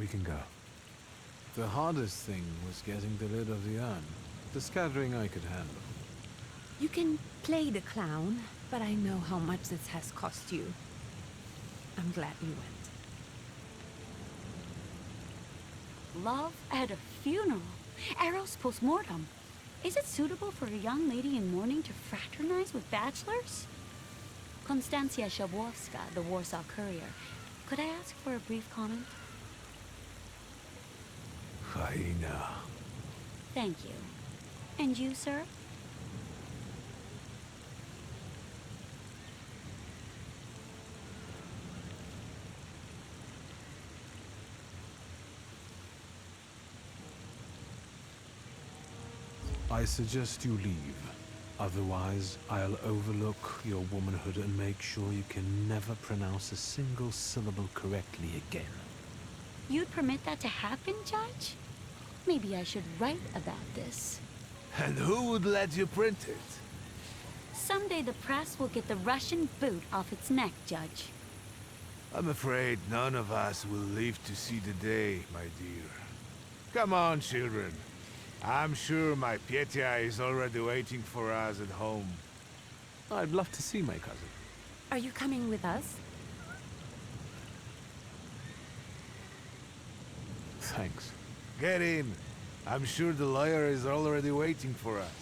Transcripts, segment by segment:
We can go. The hardest thing was getting the lid of the urn. The scattering I could handle. You can play the clown, but I know how much this has cost you. I'm glad you went. Love at a funeral. Eros post-mortem. Is it suitable for a young lady in mourning to fraternize with bachelors? Konstancja Shabowska, the Warsaw Courier. Could I ask for a brief comment? Hyena. Thank you. And you, sir? I suggest you leave. Otherwise, I'll overlook your womanhood and make sure you can never pronounce a single syllable correctly again. You'd permit that to happen, Judge? Maybe I should write about this. And who would let you print it? Someday the press will get the Russian boot off its neck, Judge. I'm afraid none of us will live to see the day, my dear. Come on, children. I'm sure my Petya is already waiting for us at home. I'd love to see my cousin. Are you coming with us? Thanks. Get in. I'm sure the lawyer is already waiting for us.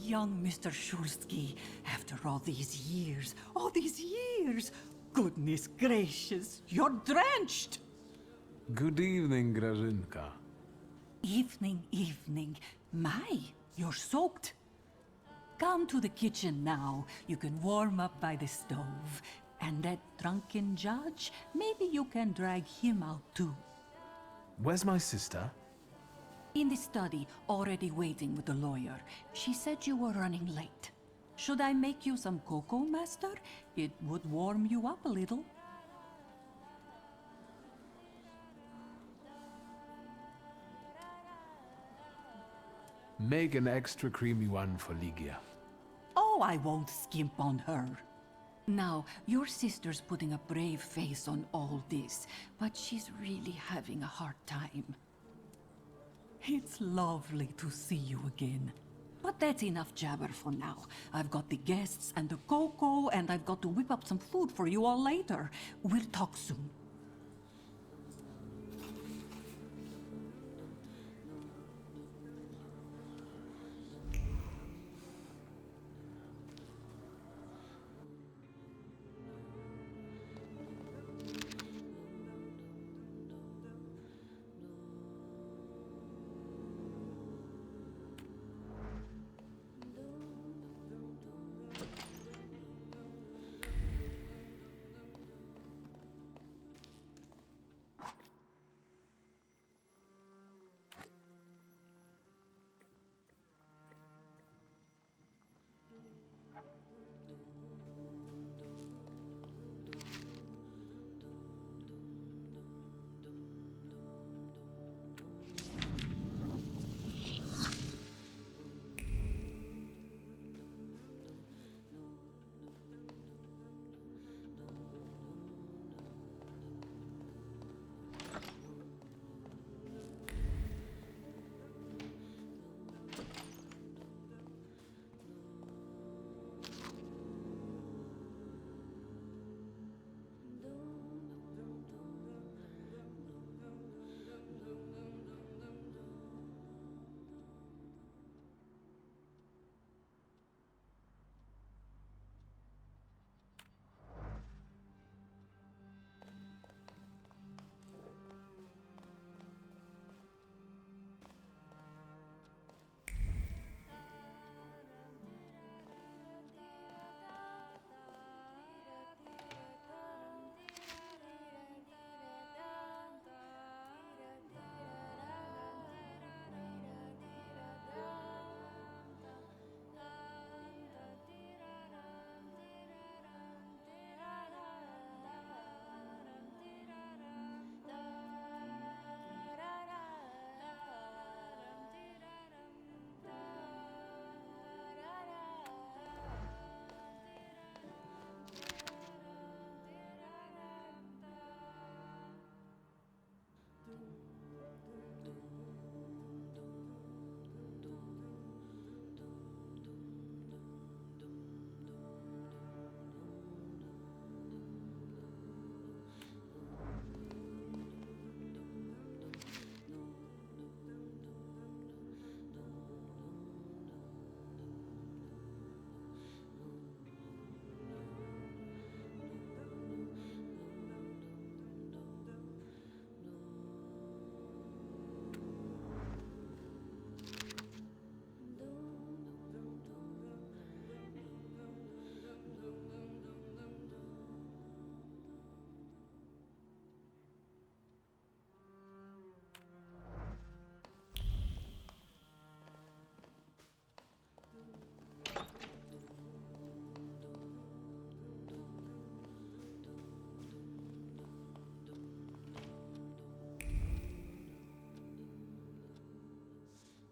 Young Mr. Shulsky, after all these years, goodness gracious, you're drenched! Good evening, Grażynka. Evening. My, you're soaked. Come to the kitchen now. You can warm up by the stove. And that drunken judge, maybe you can drag him out too. Where's my sister? In the study, already waiting with the lawyer. She said you were running late. Should I make you some cocoa, master? It would warm you up a little. Make an extra creamy one for Ligia. Oh, I won't skimp on her. Now, your sister's putting a brave face on all this, but she's really having a hard time. It's lovely to see you again. But that's enough jabber for now. I've got the guests and the cocoa, and I've got to whip up some food for you all later. We'll talk soon.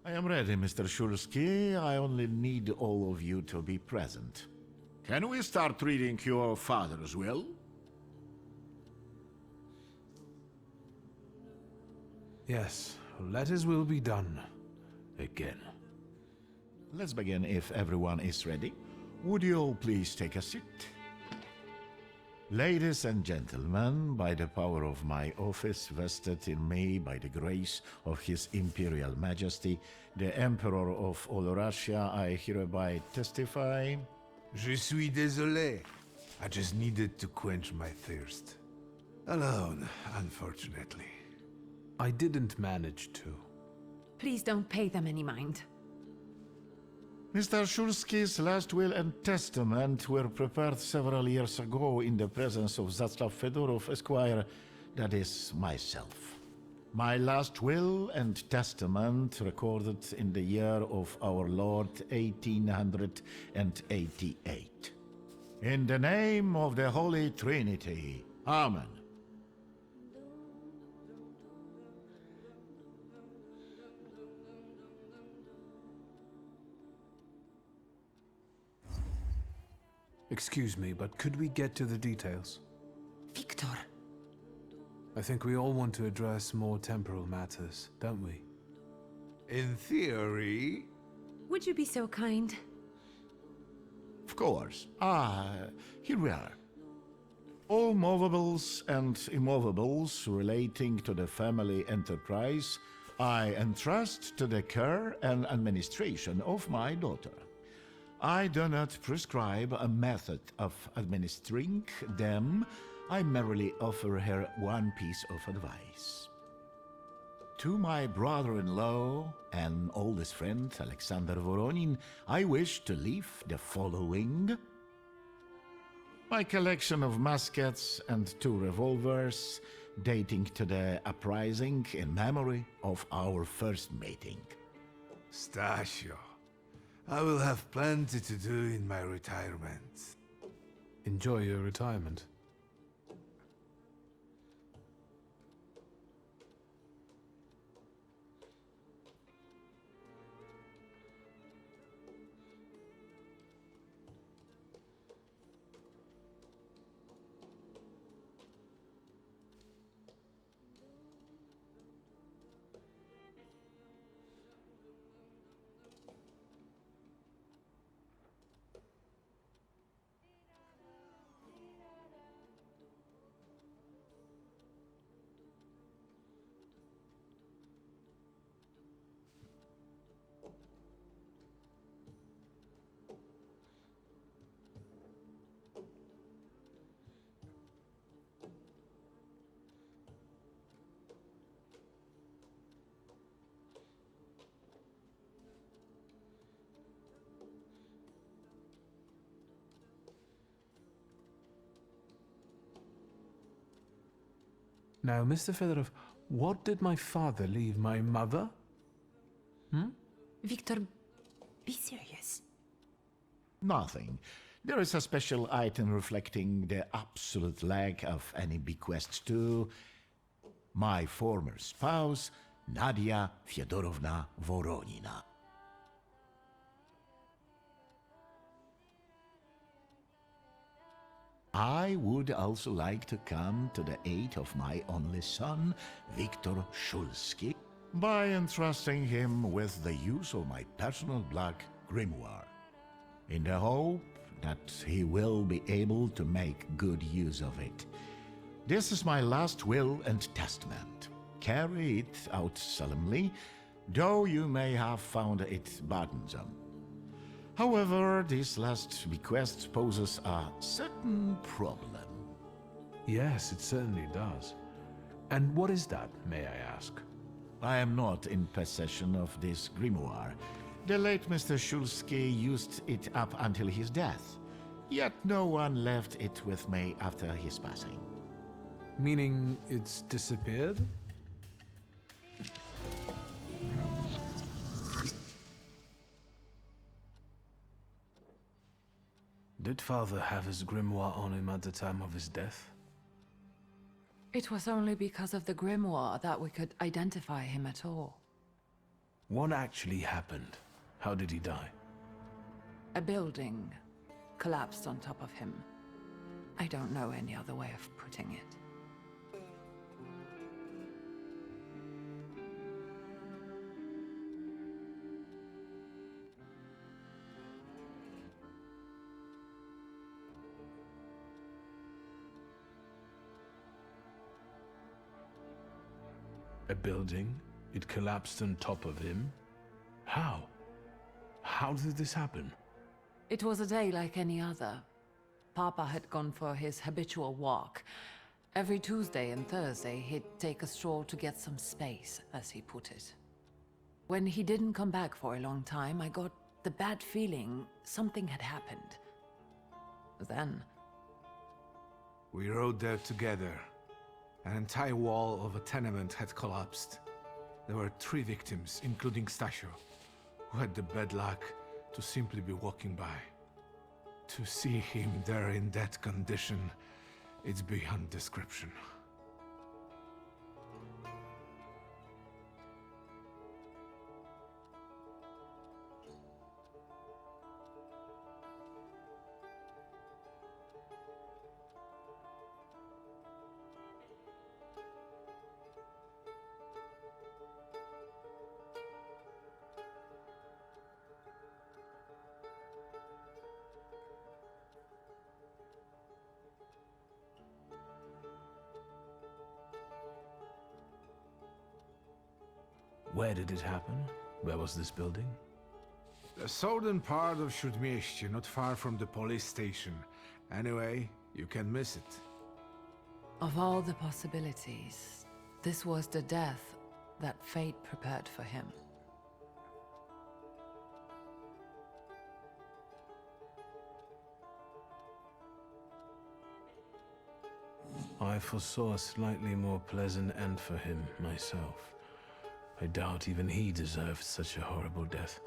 I am ready, Mr. Shulsky. I only need all of you to be present. Can we start reading your father's will? Yes, let his will be done. Again. Let's begin if everyone is ready. Would you all please take a seat? Ladies and gentlemen, by the power of my office vested in me by the grace of His Imperial Majesty, the Emperor of all Russia, I hereby testify. Je suis désolé. I just needed to quench my thirst. Alone, unfortunately. I didn't manage to. Please don't pay them any mind. Mr. Shulsky's last will and testament were prepared several years ago in the presence of Zaslav Fedorov, Esquire, that is, myself. My last will and testament recorded in the year of our Lord 1888. In the name of the Holy Trinity, Amen. Excuse me, but could we get to the details? Victor! I think we all want to address more temporal matters, don't we? In theory... Would you be so kind? Of course. Here we are. All movables and immovables relating to the family enterprise I entrust to the care and administration of my daughter. I do not prescribe a method of administering them. I merely offer her one piece of advice. To my brother-in-law and oldest friend, Alexander Voronin, I wish to leave the following. My collection of muskets and 2 revolvers, dating to the uprising in memory of our first meeting. Stasio, I will have plenty to do in my retirement. Enjoy your retirement. Now, Mr. Fedorov, what did my father leave my mother? Victor, be serious. Nothing. There is a special item reflecting the absolute lack of any bequest to my former spouse, Nadia Fyodorovna Voronina. I would also like to come to the aid of my only son, Viktor Shulsky, by entrusting him with the use of my personal black grimoire, in the hope that he will be able to make good use of it. This is my last will and testament. Carry it out solemnly, though you may have found it burdensome. However, this last bequest poses a certain problem. Yes, it certainly does. And what is that, may I ask? I am not in possession of this grimoire. The late Mr. Shulsky used it up until his death, yet no one left it with me after his passing. Meaning it's disappeared? Did father have his grimoire on him at the time of his death? It was only because of the grimoire that we could identify him at all. What actually happened? How did he die? A building collapsed on top of him. I don't know any other way of putting it. A building? It collapsed on top of him? How? How did this happen? It was a day like any other. Papa had gone for his habitual walk. Every Tuesday and Thursday, he'd take a stroll to get some space, as he put it. When he didn't come back for a long time, I got the bad feeling something had happened. Then... We rode there together. An entire wall of a tenement had collapsed. There were 3 victims, including Stasio, who had the bad luck to simply be walking by. To see him there in that condition, it's beyond description. Where did it happen? Where was this building? The southern part of Śródmieście, not far from the police station. Anyway, you can miss it. Of all the possibilities, this was the death that fate prepared for him. I foresaw a slightly more pleasant end for him, myself. I doubt even he deserved such a horrible death.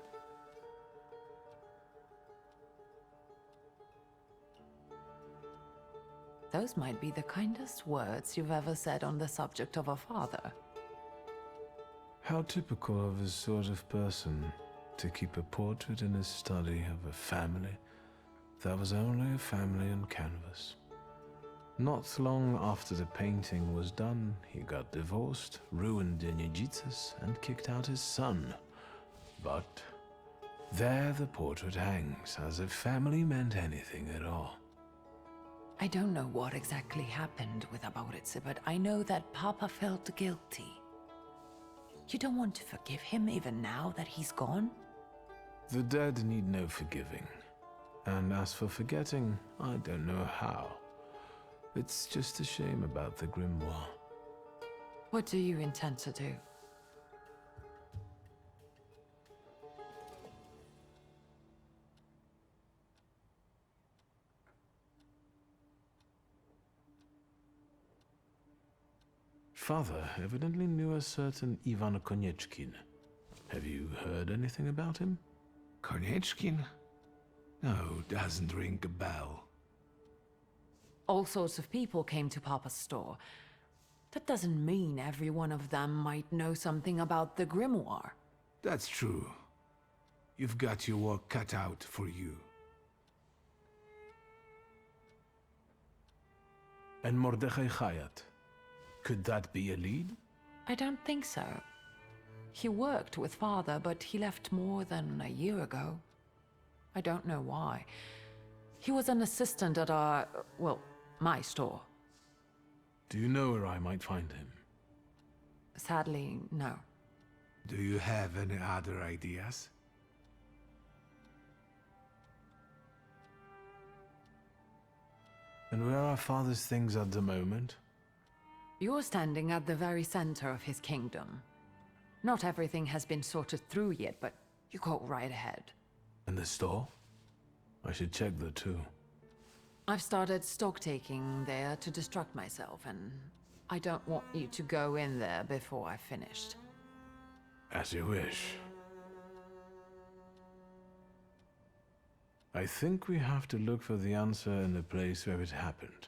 Those might be the kindest words you've ever said on the subject of a father. How typical of his sort of person to keep a portrait in his study of a family that was only a family on canvas. Not long after the painting was done, he got divorced, ruined the Nijitas, and kicked out his son. But there the portrait hangs, as if family meant anything at all. I don't know what exactly happened with Abauritse, but I know that Papa felt guilty. You don't want to forgive him even now that he's gone? The dead need no forgiving. And as for forgetting, I don't know how. It's just a shame about the grimoire. What do you intend to do? Father evidently knew a certain Ivan Konieczkin. Have you heard anything about him? Konieczkin? No, doesn't ring a bell. All sorts of people came to Papa's store. That doesn't mean every one of them might know something about the grimoire. That's true. You've got your work cut out for you. And Mordechai Chayat. Could that be a lead? I don't think so. He worked with Father, but he left more than a year ago. I don't know why. He was an assistant at our, well, my store. Do you know where I might find him? Sadly, no. Do you have any other ideas? And where are Father's things at the moment? You're standing at the very center of his kingdom. Not everything has been sorted through yet, but you go right ahead. And the store? I should check there too. I've started stock-taking there to distract myself, and I don't want you to go in there before I've finished. As you wish. I think we have to look for the answer in the place where it happened.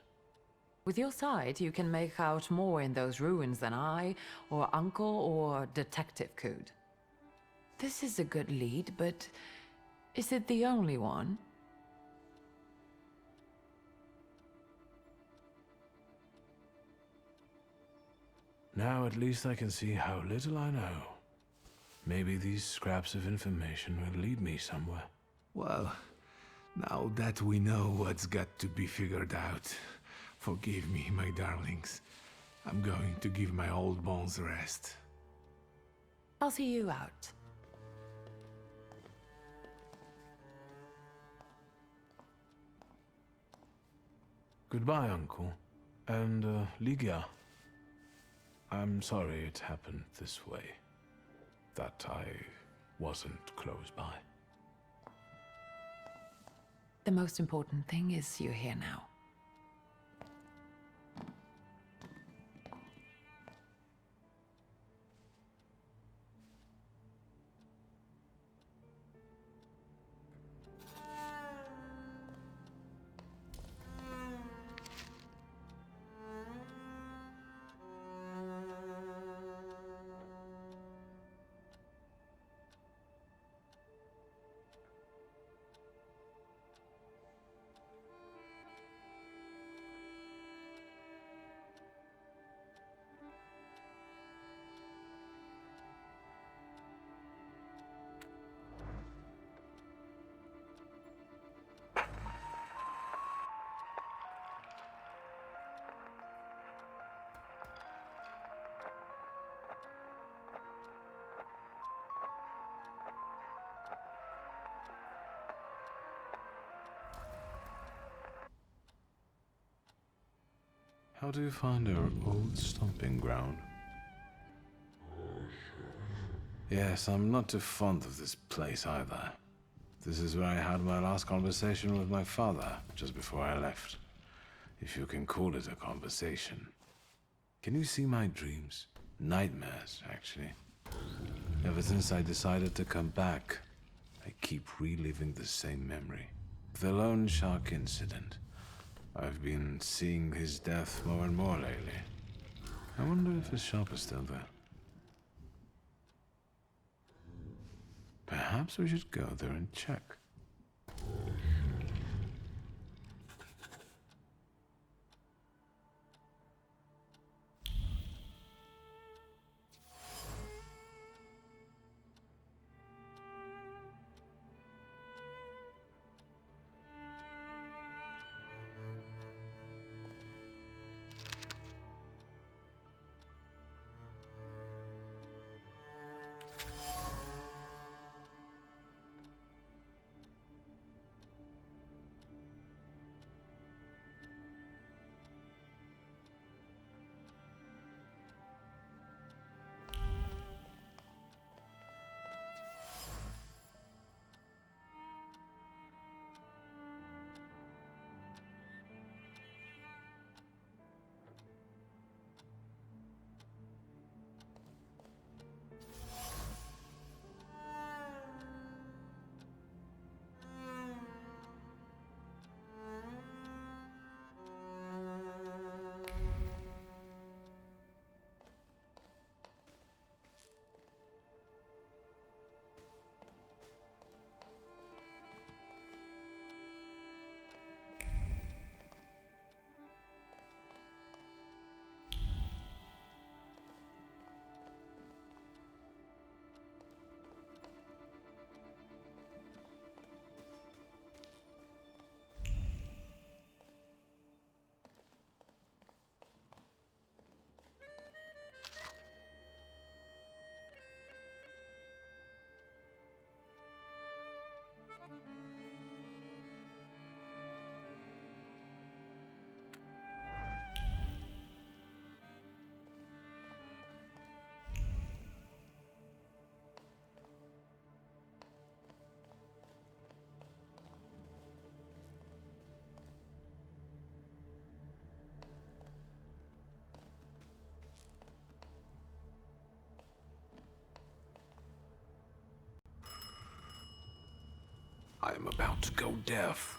With your sight, you can make out more in those ruins than I, or Uncle, or Detective could. This is a good lead, but is it the only one? Now at least I can see how little I know. Maybe these scraps of information will lead me somewhere. Well, now that we know what's got to be figured out, forgive me, my darlings. I'm going to give my old bones a rest. I'll see you out. Goodbye, Uncle. And, Ligia. I'm sorry it happened this way. That I wasn't close by. The most important thing is you're here now. How do you find our old stomping ground? Yes, I'm not too fond of this place either. This is where I had my last conversation with my father, just before I left. If you can call it a conversation. Can you see my dreams? Nightmares, actually. Ever since I decided to come back, I keep reliving the same memory. The lone shark incident. I've been seeing his death more and more lately. I wonder if his shop is still there. Perhaps we should go there and check. I am about to go deaf.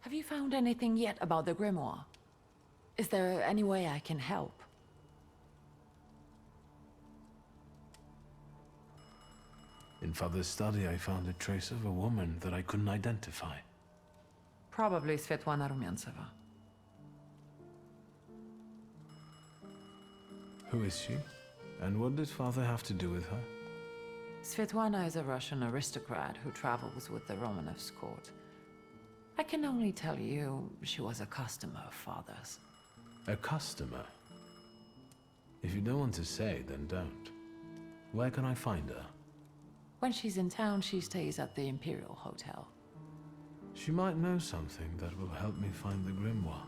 Have you found anything yet about the grimoire? Is there any way I can help? In Father's study, I found a trace of a woman that I couldn't identify. Probably Svetlana Rumyantseva. Who is she? And what did Father have to do with her? Svetlana is a Russian aristocrat who travels with the Romanovs' court. I can only tell you she was a customer of Father's. A customer? If you don't want to say, then don't. Where can I find her? When she's in town, she stays at the Imperial Hotel. She might know something that will help me find the grimoire.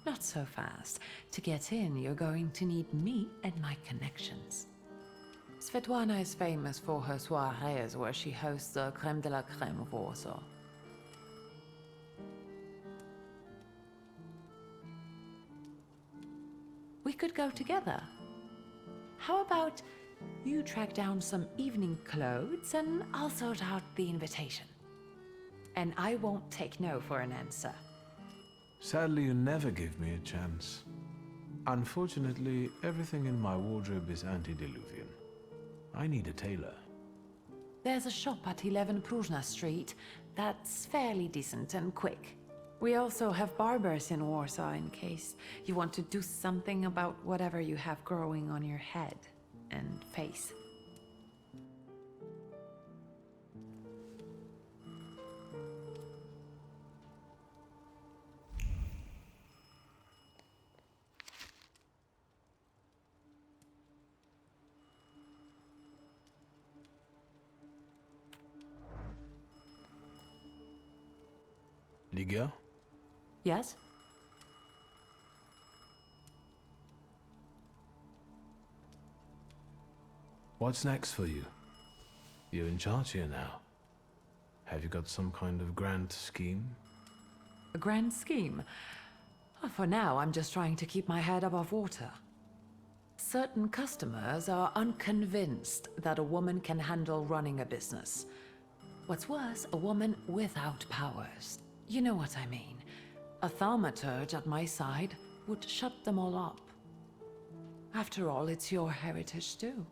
Not so fast. To get in, you're going to need me and my connections. Svetlana is famous for her soirees where she hosts the crème de la crème of Warsaw. We could go together. How about you track down some evening clothes and I'll sort out the invitation? And I won't take no for an answer. Sadly, you never give me a chance. Unfortunately, everything in my wardrobe is antediluvian. I need a tailor. There's a shop at 11 Pruzhna Street that's fairly decent and quick. We also have barbers in Warsaw in case you want to do something about whatever you have growing on your head and face. Liga? Yes? What's next for you? You're in charge here now. Have you got some kind of grand scheme? A grand scheme? For now, I'm just trying to keep my head above water. Certain customers are unconvinced that a woman can handle running a business. What's worse, a woman without powers. You know what I mean. A Thaumaturge at my side would shut them all up. After all, it's your heritage too.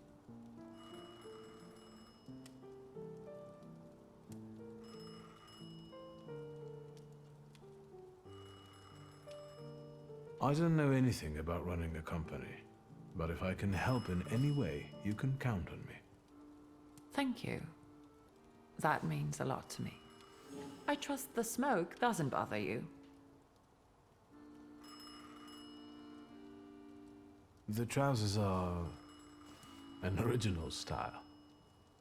I don't know anything about running a company, but if I can help in any way, you can count on me. Thank you. That means a lot to me. I trust the smoke doesn't bother you. The trousers are an original style.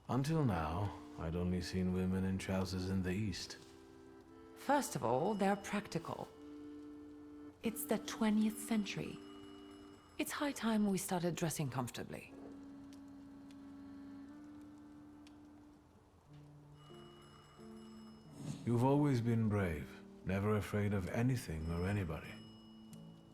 Until now, I'd only seen women in trousers in the East. First of all, they're practical. It's the 20th century. It's high time we started dressing comfortably. You've always been brave, never afraid of anything or anybody.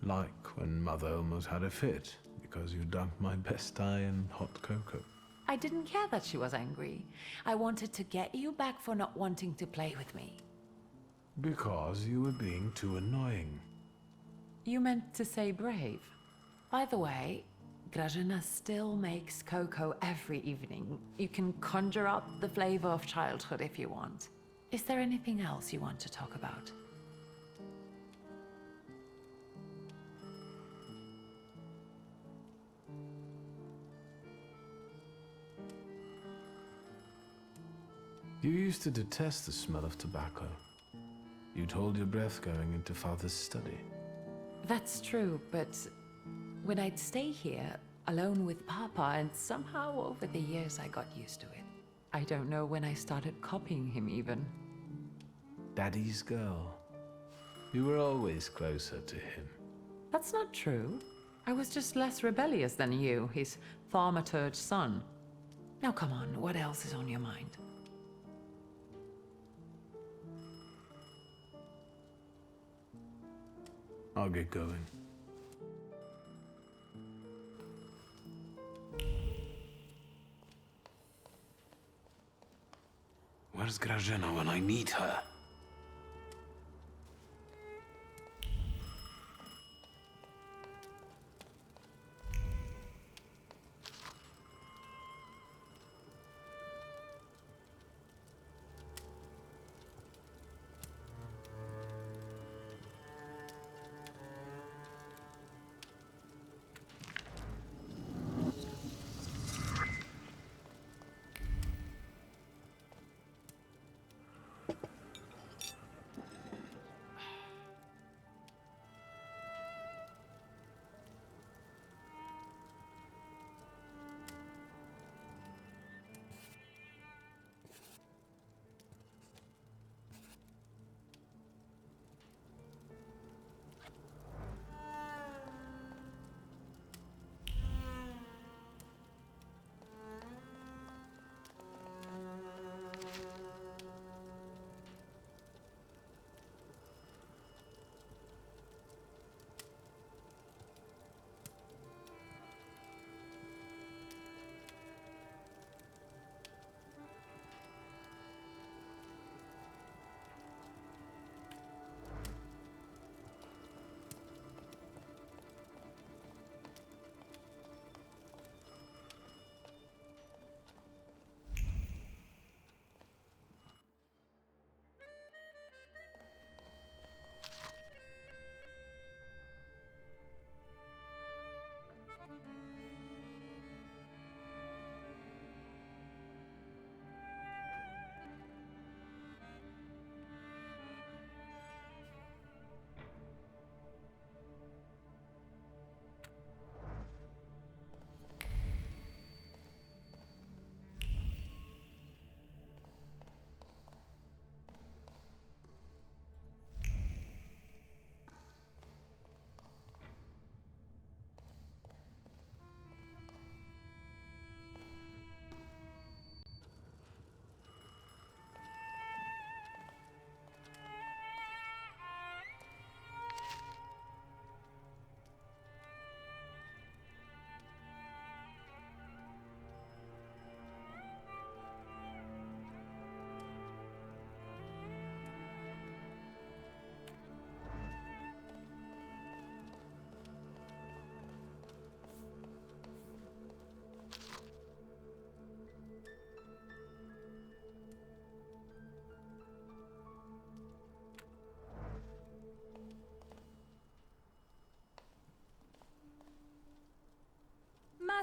Like when Mother almost had a fit because you dunked my best tie in hot cocoa. I didn't care that she was angry. I wanted to get you back for not wanting to play with me. Because you were being too annoying. You meant to say brave. By the way, Grażyna still makes cocoa every evening. You can conjure up the flavor of childhood if you want. Is there anything else you want to talk about? You used to detest the smell of tobacco. You'd hold your breath going into Father's study. That's true, but when I'd stay here, alone with Papa, and somehow over the years I got used to it. I don't know when I started copying him even. Daddy's girl. You were always closer to him. That's not true. I was just less rebellious than you, his Thaumaturge son. Now come on, what else is on your mind? I'll get going. Where's Grażyna when I need her?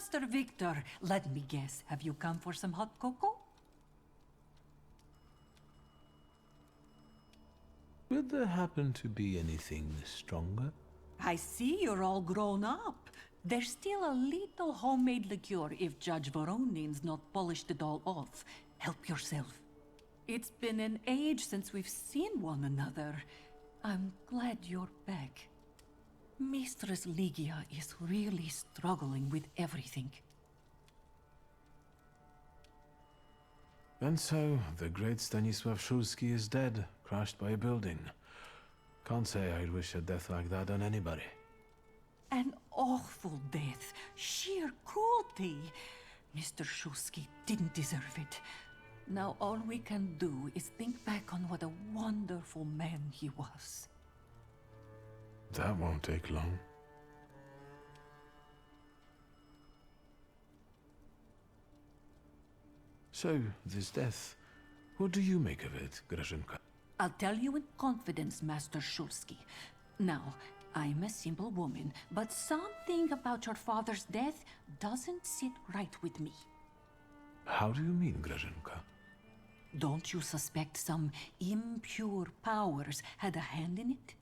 Master Victor, let me guess, have you come for some hot cocoa? Would there happen to be anything stronger? I see you're all grown up. There's still a little homemade liqueur if Judge Voronin's not polished it all off. Help yourself. It's been an age since we've seen one another. I'm glad you're back. Mistress Ligia is really struggling with everything. And so, the great Stanisław Szulski is dead, crushed by a building. Can't say I'd wish a death like that on anybody. An awful death. Sheer cruelty. Mr. Szulski didn't deserve it. Now all we can do is think back on what a wonderful man he was. That won't take long. So, this death, what do you make of it, Grażynka? I'll tell you in confidence, Master Szulski. Now, I'm a simple woman, but something about your father's death doesn't sit right with me. How do you mean, Grażynka? Don't you suspect some impure powers had a hand in it?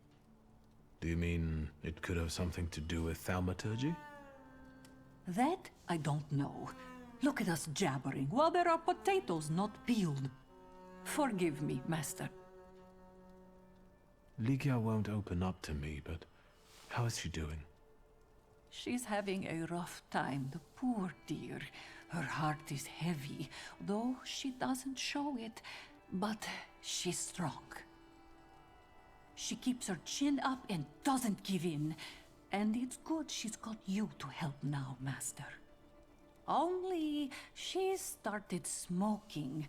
Do you mean it could have something to do with Thaumaturge? That I don't know. Look at us jabbering while there are potatoes not peeled. Forgive me, Master. Ligia won't open up to me, but how is she doing? She's having a rough time, the poor dear. Her heart is heavy, though she doesn't show it, but she's strong. She keeps her chin up and doesn't give in. And it's good she's got you to help now, Master. Only she started smoking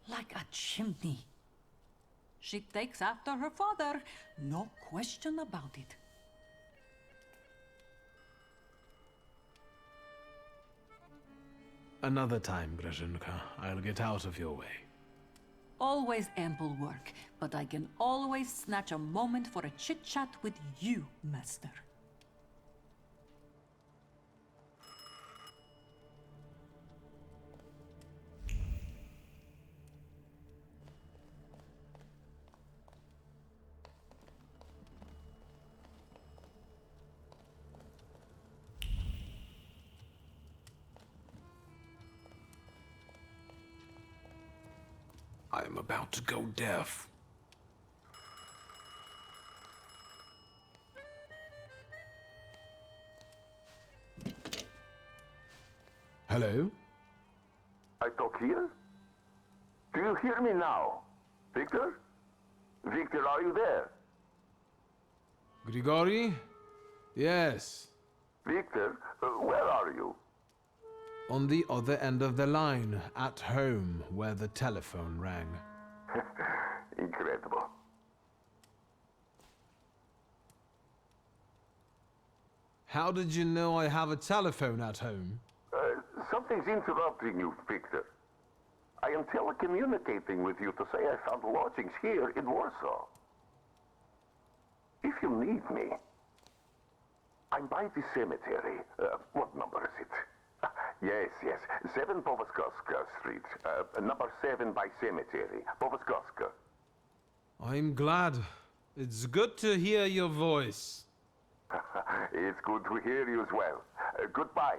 like a chimney. She takes after her father, no question about it. Another time, Grażynka. I'll get out of your way. Always ample work, but I can always snatch a moment for a chit-chat with you, Master. I'm about to go deaf. Hello? I talk here? Do you hear me now? Victor? Victor, are you there? Grigori? Yes. Victor, where are you? On the other end of the line, at home, where the telephone rang. Incredible. How did you know I have a telephone at home? Something's interrupting you, Victor. I am telecommunicating with you to say I found lodgings here in Warsaw. If you need me, I'm by the cemetery. What number is it? Yes. 7 Powaskowska Street. Number 7 by cemetery. Powaskowska. I'm glad. It's good to hear your voice. It's good to hear you as well. Goodbye.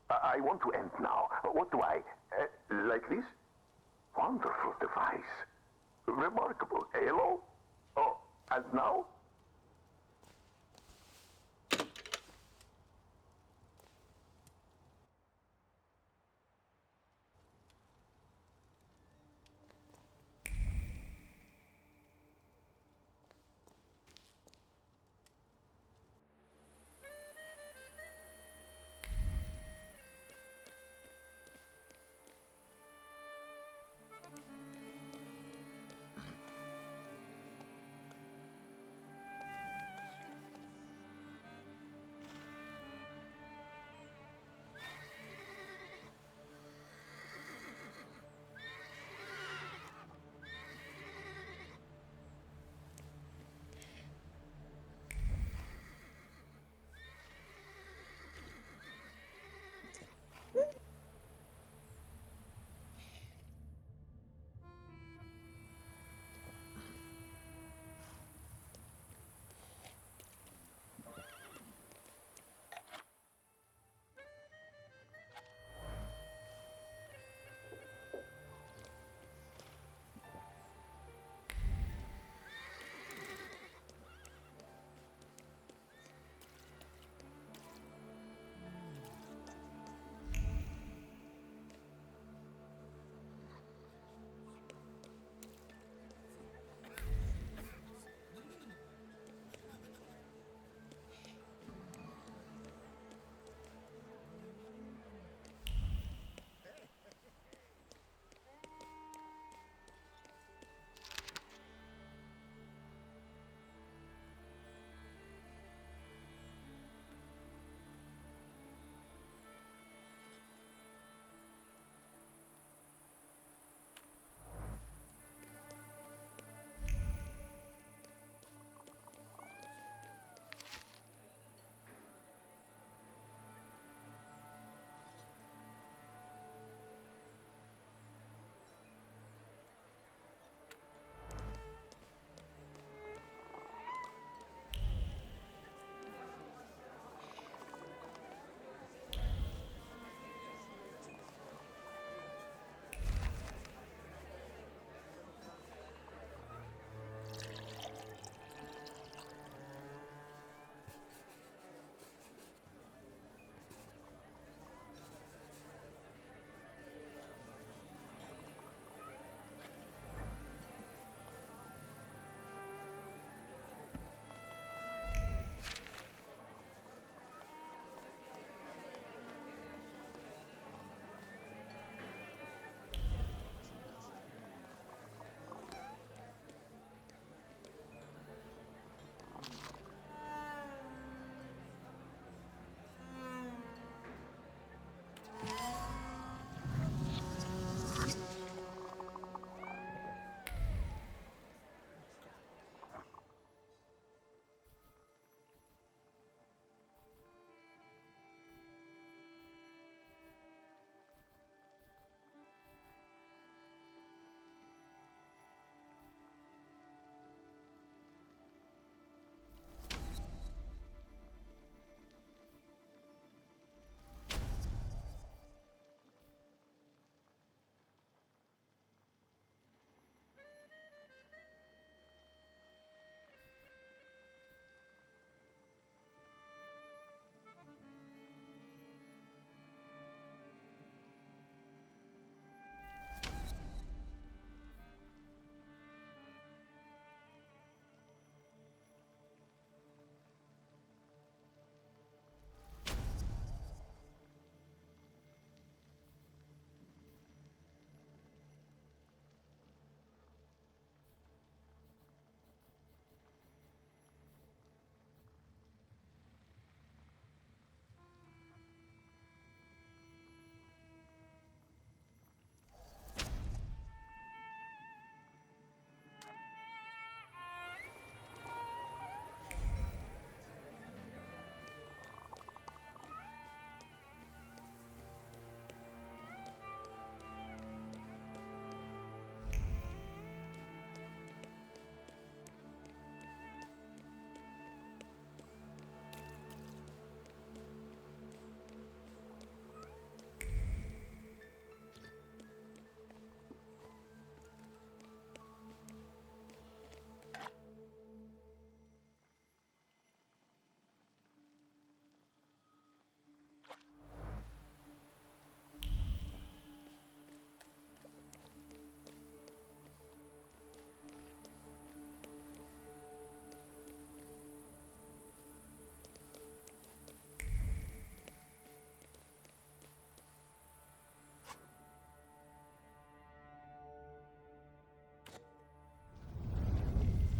I want to end now. What do I... like this? Wonderful device. Remarkable. Hello? Oh, and now?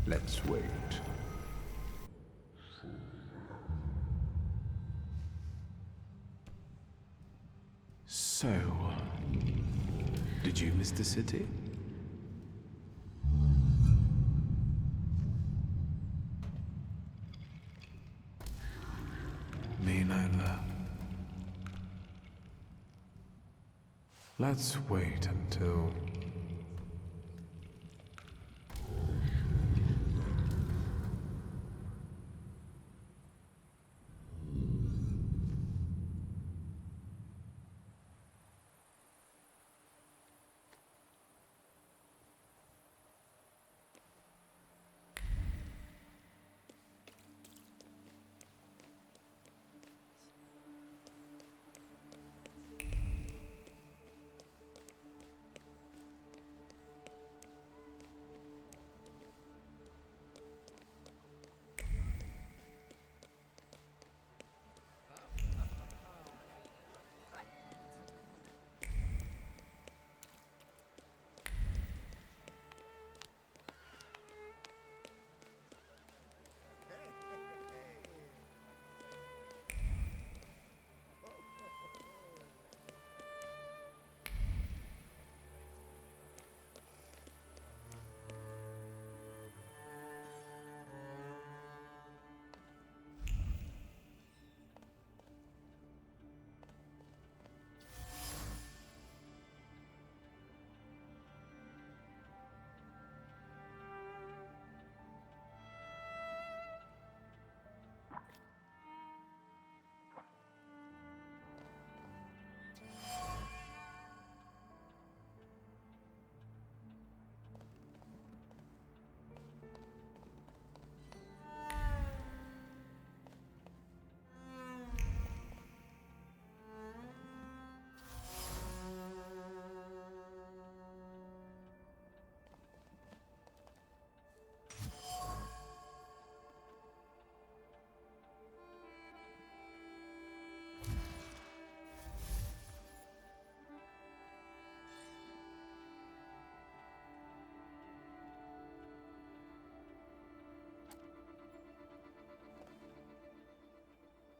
Let's wait. So, did you miss the city? Me neither. Let's wait until...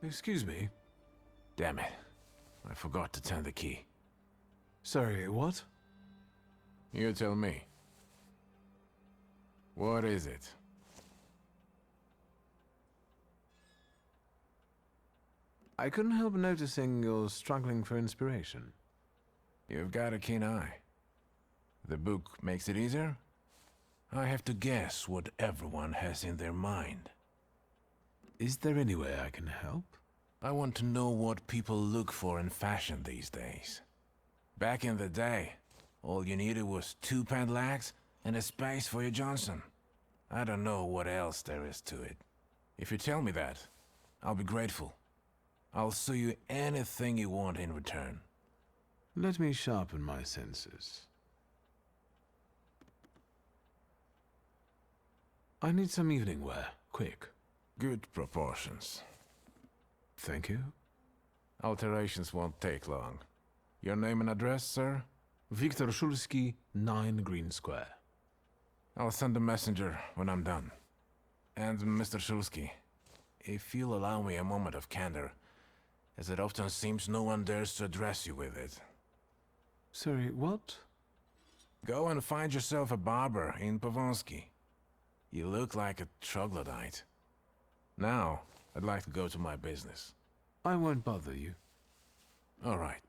Excuse me? Damn it. I forgot to turn the key. Sorry, what? You tell me. What is it? I couldn't help noticing you're struggling for inspiration. You've got a keen eye. The book makes it easier? I have to guess what everyone has in their mind. Is there any way I can help? I want to know what people look for in fashion these days. Back in the day, all you needed was 2 pant legs and a space for your Johnson. I don't know what else there is to it. If you tell me that, I'll be grateful. I'll sew you anything you want in return. Let me sharpen my senses. I need some evening wear, quick. Good proportions. Thank you. Alterations won't take long. Your name and address, sir? Viktor Szulski, 9 Green Square. I'll send a messenger when I'm done. And Mr. Szulski, if you'll allow me a moment of candor, as it often seems no one dares to address you with it. Sorry, what? Go and find yourself a barber in Pavonsky. You look like a troglodyte. Now, I'd like to go to my business. I won't bother you. All right.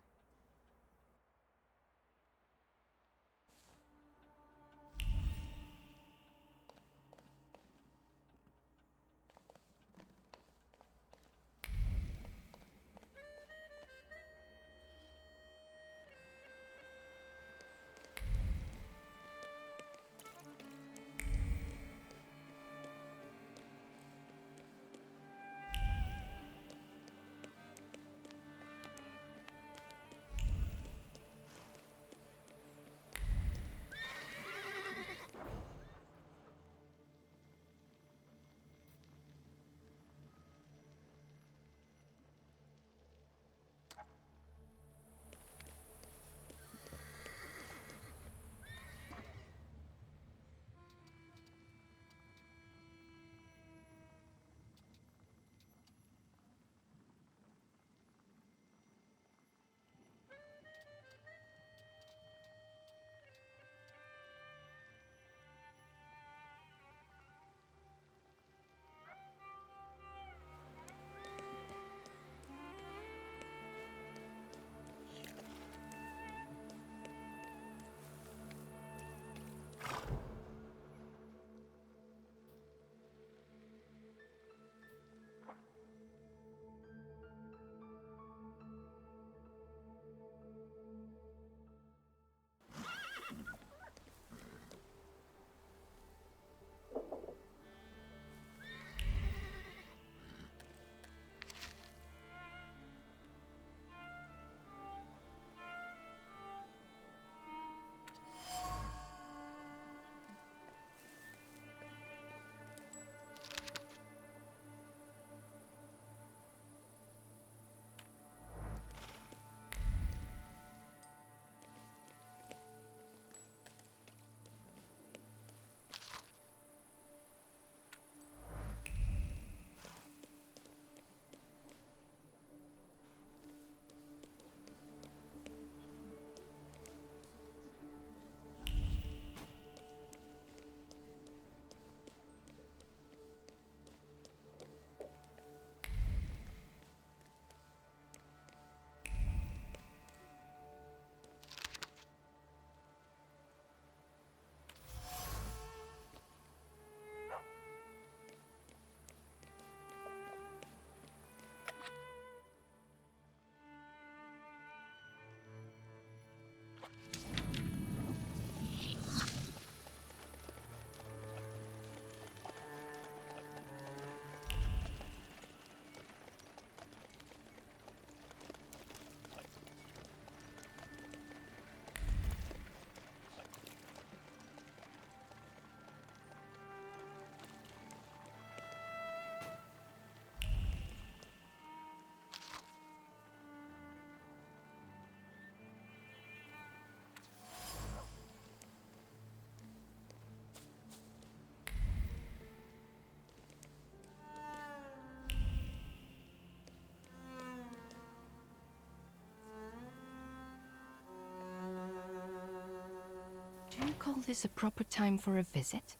call this a proper time for a visit?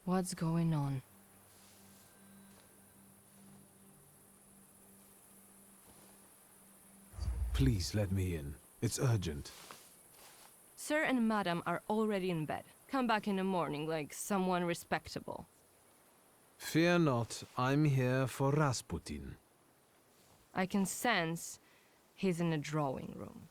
What's going on? Please let me in. It's urgent. Sir and Madam are already in bed. Come back in the morning like someone respectable. Fear not, I'm here for Rasputin. I can sense he's in the drawing room.